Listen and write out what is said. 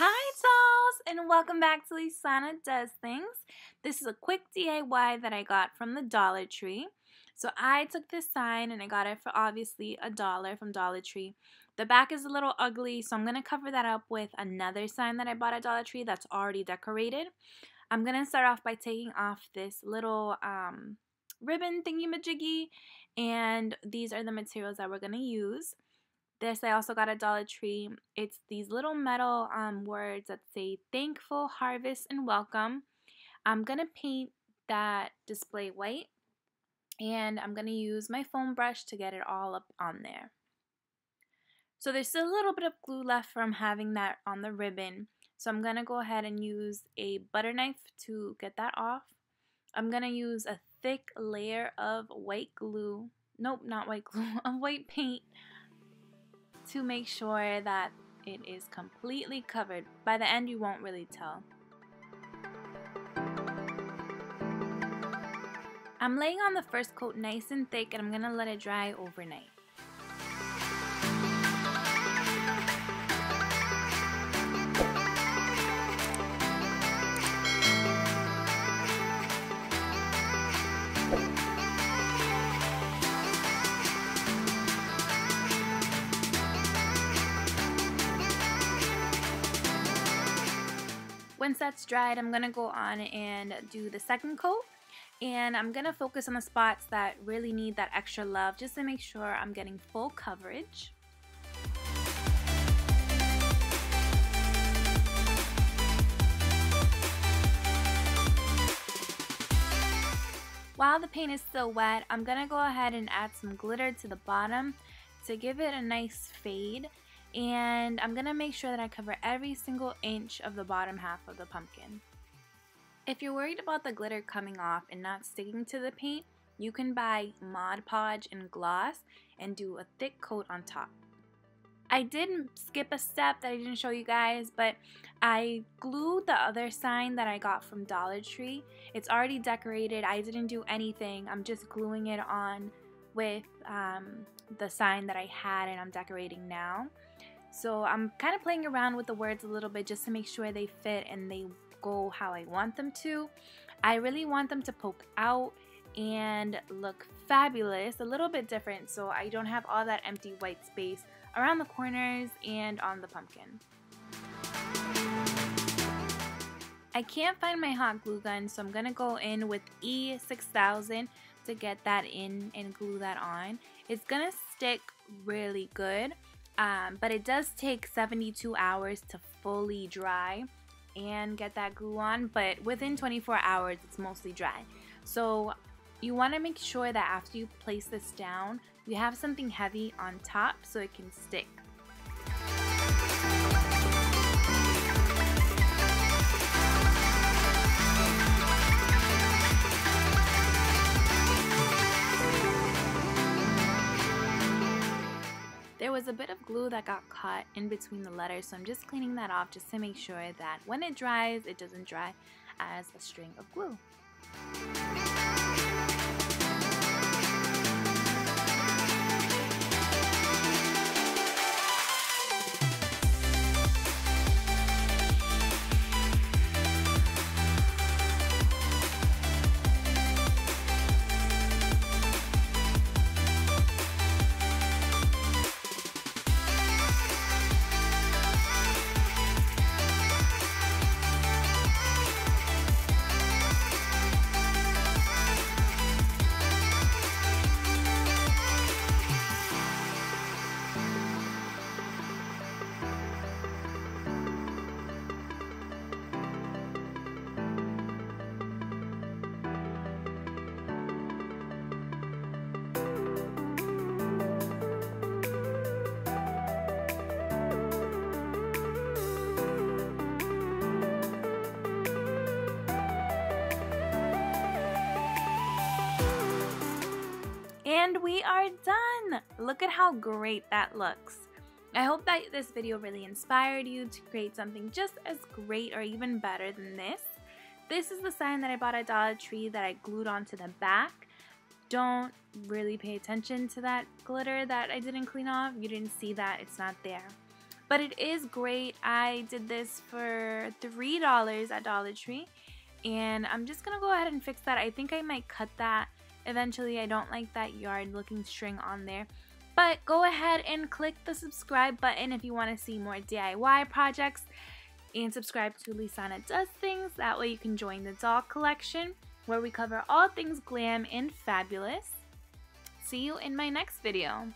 Hi dolls, and welcome back to Lisanna Does Things. This is a quick DIY that I got from the Dollar Tree. So I took this sign and I got it for obviously $1 from Dollar Tree. The back is a little ugly, so I'm going to cover that up with another sign that I bought at Dollar Tree that's already decorated. I'm going to start off by taking off this little ribbon thingy-majiggy, and these are the materials that we're going to use. This I also got at Dollar Tree. It's these little metal words that say thankful, harvest, and welcome. I'm going to paint that display white, and I'm going to use my foam brush to get it all up on there. So there's still a little bit of glue left from having that on the ribbon. So I'm going to go ahead and use a butter knife to get that off. I'm going to use a thick layer of white glue. Nope, not white glue, of white paint, to make sure that it is completely covered. By the end, you won't really tell. I'm laying on the first coat nice and thick, and I'm going to let it dry overnight. Once that's dried, I'm going to go on and do the second coat, and I'm going to focus on the spots that really need that extra love just to make sure I'm getting full coverage. While the paint is still wet, I'm going to go ahead and add some glitter to the bottom to give it a nice fade. And I'm going to make sure that I cover every single inch of the bottom half of the pumpkin. If you're worried about the glitter coming off and not sticking to the paint, you can buy Mod Podge and gloss and do a thick coat on top. I did skip a step that I didn't show you guys, but I glued the other sign that I got from Dollar Tree. It's already decorated. I didn't do anything. I'm just gluing it on with the sign that I had and I'm decorating now. So I'm kind of playing around with the words a little bit just to make sure they fit and they go how I want them to. I really want them to poke out and look fabulous, a little bit different, so I don't have all that empty white space around the corners and on the pumpkin. I can't find my hot glue gun, so I'm going to go in with E6000 to get that in and glue that on. It's going to stick really good. But it does take 72 hours to fully dry and get that glue on, but within 24 hours it's mostly dry. So you want to make sure that after you place this down, you have something heavy on top so it can stick. There was a bit of glue that got caught in between the letters, so I'm just cleaning that off just to make sure that when it dries, it doesn't dry as a string of glue. And we are done! Look at how great that looks. I hope that this video really inspired you to create something just as great or even better than this. This is the sign that I bought at Dollar Tree that I glued onto the back. Don't really pay attention to that glitter that I didn't clean off. You didn't see that, it's not there. but it is great. I did this for $3 at Dollar Tree, and I'm just gonna go ahead and fix that. I think I might cut that eventually. I don't like that yard looking string on there. But go ahead and click the subscribe button if you want to see more DIY projects, and subscribe to Lisanna Does Things. That way you can join the doll collection where we cover all things glam and fabulous. See you in my next video.